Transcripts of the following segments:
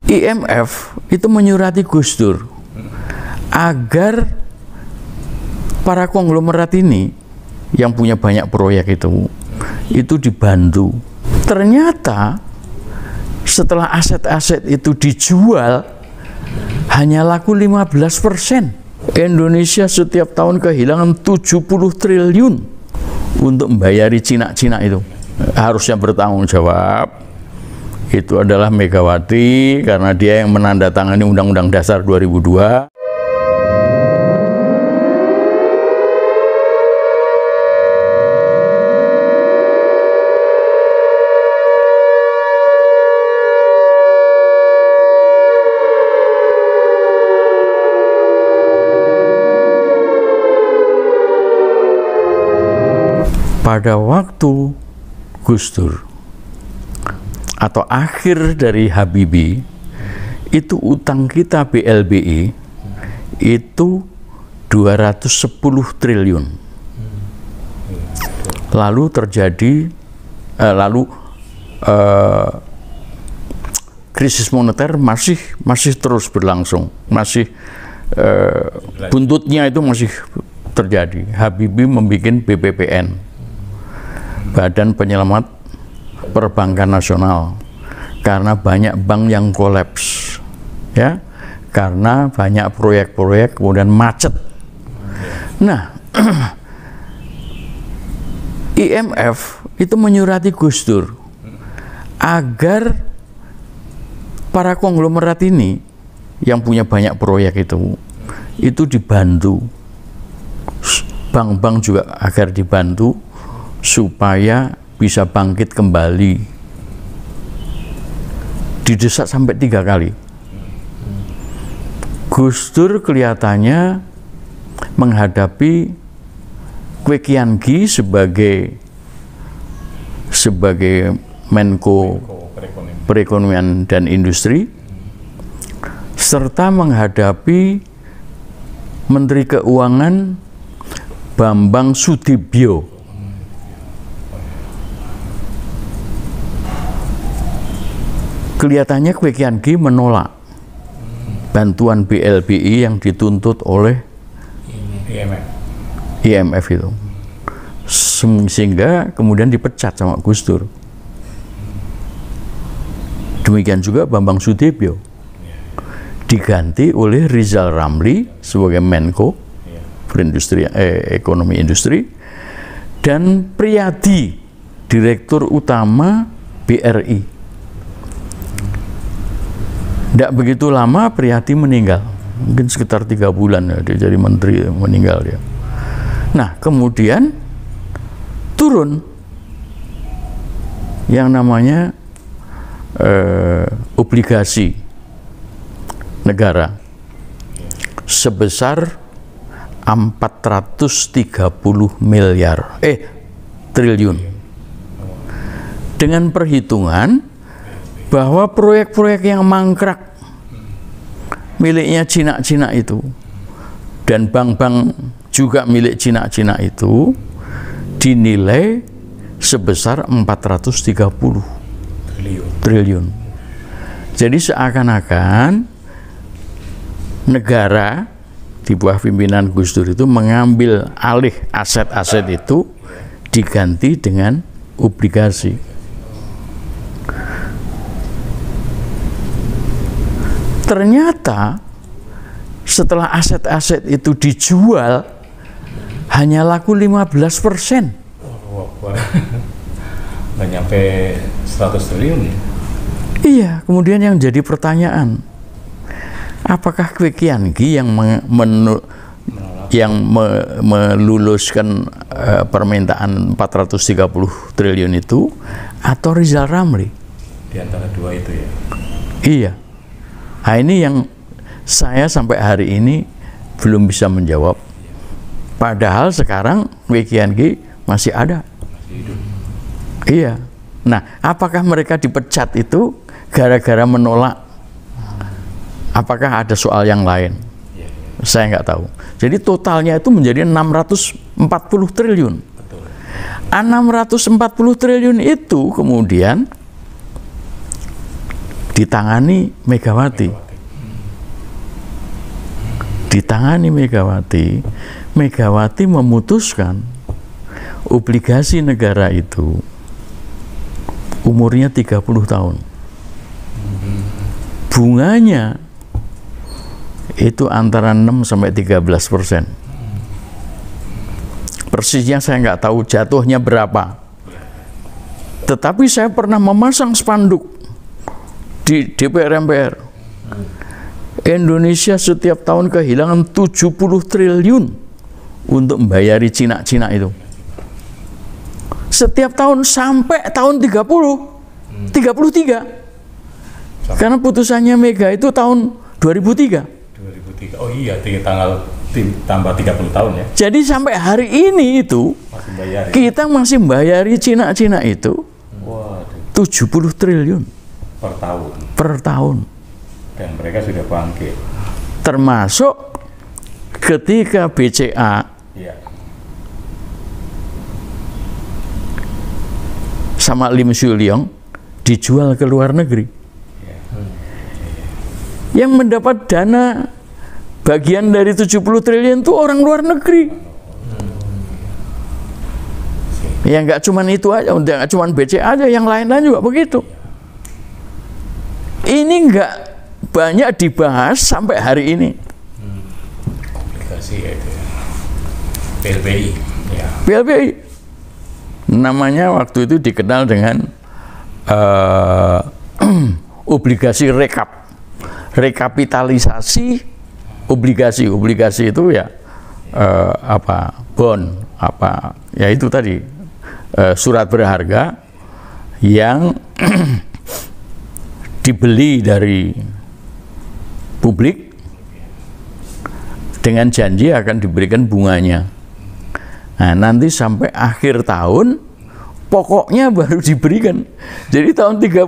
IMF itu menyurati Gus Dur agar para konglomerat ini yang punya banyak proyek itu dibantu. Ternyata setelah aset-aset itu dijual hanya laku 15%. Indonesia setiap tahun kehilangan 70 triliun untuk membayari Cina-Cina itu. Harusnya bertanggung jawab itu adalah Megawati karena dia yang menandatangani Undang-Undang Dasar 2002. Pada waktu Gus Dur atau akhir dari Habibie itu utang kita BLBI itu 210 triliun. Lalu terjadi krisis moneter masih terus berlangsung, buntutnya itu masih terjadi. Habibie membuat BPPN, Badan Penyelamat Perbankan Nasional, karena banyak bank yang kolaps, ya, karena banyak proyek-proyek kemudian macet. Nah, IMF itu menyurati Gus Dur agar para konglomerat ini yang punya banyak proyek itu dibantu, bank-bank juga agar dibantu supaya bisa bangkit kembali. Didesak sampai 3 kali. Gus Dur kelihatannya menghadapi Kwek Kian Gi sebagai Menko Perekonomian dan Industri, serta menghadapi Menteri Keuangan Bambang Sudibyo. Kelihatannya Kwek Kian Gi menolak bantuan BLBI yang dituntut oleh IMF itu, sehingga kemudian dipecat sama Gus Dur. Demikian juga Bambang Sudibyo diganti oleh Rizal Ramli sebagai Menko Ekonomi Industri, dan Priyadi Direktur Utama BRI. Tidak begitu lama Priyadi meninggal, mungkin sekitar 3 bulan ya, dia jadi menteri, meninggal dia. Nah, kemudian turun yang namanya obligasi negara sebesar 430 triliun, dengan perhitungan bahwa proyek-proyek yang mangkrak miliknya Cina-Cina itu dan bank-bank juga milik Cina-Cina itu dinilai sebesar 430 triliun. Jadi seakan-akan negara di bawah pimpinan Gus Dur itu mengambil alih aset-aset itu diganti dengan obligasi. Ternyata setelah aset-aset itu dijual hanya laku 15%. Nggak nyampe 100 triliun ya? Iya, kemudian yang jadi pertanyaan, apakah Kwek Kian Gi yang meluluskan permintaan 430 triliun itu, atau Rizal Ramli? Di antara dua itu ya? Iya. Nah, ini yang saya sampai hari ini belum bisa menjawab. Padahal sekarang Kwek Kian Gi masih ada. Masih hidup. Iya. Nah, apakah mereka dipecat itu gara-gara menolak? Apakah ada soal yang lain? Saya nggak tahu. Jadi totalnya itu menjadi 640 triliun. Betul. 640 triliun itu kemudian ditangani Megawati. Ditangani Megawati, Megawati memutuskan obligasi negara itu umurnya 30 tahun. Bunganya itu antara 6 sampai 13%. Persisnya saya nggak tahu jatuhnya berapa. Tetapi saya pernah memasang spanduk di DPR MPR. Indonesia setiap tahun kehilangan 70 triliun untuk membayari Cina-Cina itu. Setiap tahun sampai tahun 33. Karena putusannya Mega itu tahun 2003. 2003. Oh iya, tanggal tambah 30 tahun ya. Jadi sampai hari ini itu kita masih membayari Cina-Cina itu 70 triliun per tahun. Dan mereka sudah bangkit. Termasuk ketika BCA sama Lim Shu-Leong dijual ke luar negeri. Yang mendapat dana bagian dari 70 triliun itu orang luar negeri. Ya nggak cuman itu aja, nggak cuman BCA aja, yang lain-lain juga begitu. Ini nggak banyak dibahas sampai hari ini. Komplikasi ya itu ya. PLBI. Ya. PLBI. Namanya waktu itu dikenal dengan obligasi rekapitalisasi obligasi. Obligasi itu ya bond, ya itu tadi surat berharga yang dibeli dari publik dengan janji akan diberikan bunganya. Nah, nanti sampai akhir tahun pokoknya baru diberikan. Jadi tahun 33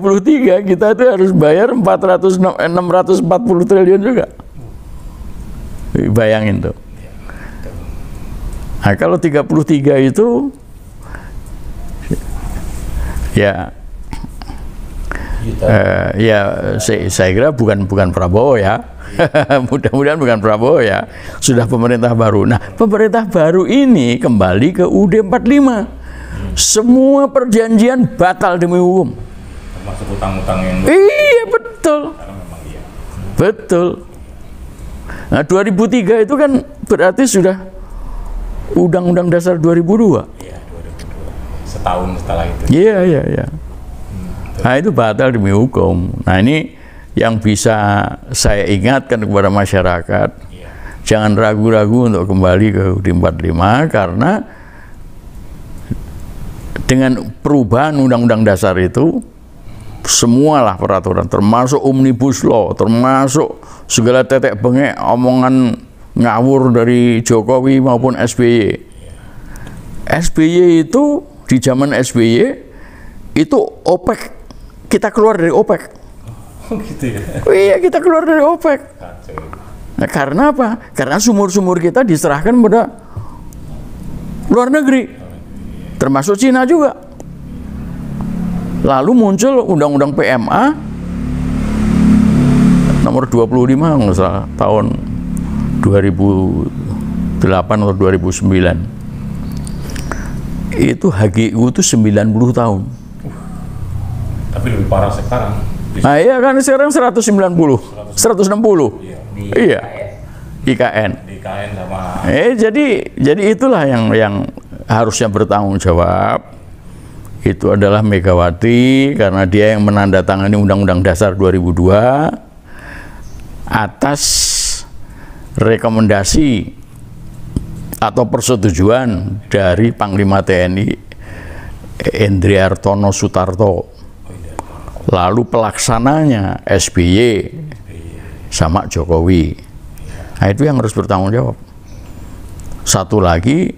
kita tuh harus bayar 640 triliun juga. Bayangin tuh. Nah, kalau 33 itu ya saya kira bukan Prabowo ya. Mudah-mudahan bukan Prabowo ya. Sudah pemerintah baru. Nah, pemerintah baru ini kembali ke UUD 45. Semua perjanjian batal demi hukum. Termasuk utang-utang yang iya, betul. Karena memang iya. Betul. Nah, 2003 itu kan berarti sudah Undang-Undang Dasar 2002. Iya, 2002. Setahun setelah itu. Iya. Nah, itu batal demi hukum. Nah, ini yang bisa saya ingatkan kepada masyarakat, jangan ragu-ragu untuk kembali ke UUD 45, karena dengan perubahan Undang-Undang Dasar itu, semualah peraturan, termasuk Omnibus Law, termasuk segala tetek bengek omongan ngawur dari Jokowi maupun SBY. SBY itu, di zaman SBY, itu OPEC, kita keluar dari OPEC. Gitu ya. Iya, kita keluar dari OPEC. Nah, karena apa? Karena sumur-sumur kita diserahkan pada luar negeri, termasuk Cina juga. Lalu muncul Undang-Undang PMA nomor 25 nggak salah, tahun 2008 atau 2009. Itu HGU itu 90 tahun. Tapi lebih parah sekarang. Nah, iya kan sekarang 190, 160. Iya. IKN. IKN sama. Jadi itulah yang harusnya bertanggung jawab. Itu adalah Megawati, karena dia yang menandatangani Undang-Undang Dasar 2002 atas rekomendasi atau persetujuan dari Panglima TNI Endriartono Sutarto. Lalu pelaksananya SBY sama Jokowi. Nah, itu yang harus bertanggung jawab. Satu lagi,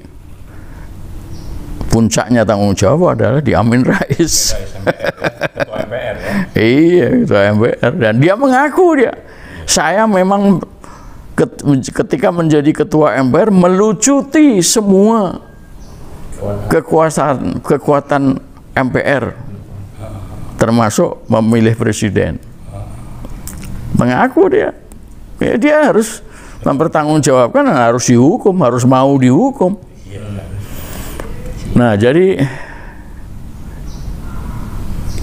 puncaknya tanggung jawab adalah di Amin Rais. Ketua MPR ya. Iya, Ketua MPR. Dan dia mengaku saya memang ketika menjadi Ketua MPR melucuti semua kekuatan MPR, termasuk memilih presiden. Mengaku dia. Ya, dia harus mempertanggungjawabkan, harus dihukum, harus mau dihukum. Nah, jadi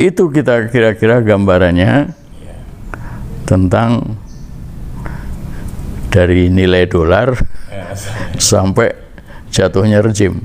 itu kita kira-kira gambarannya tentang dari nilai dolar sampai jatuhnya rejim.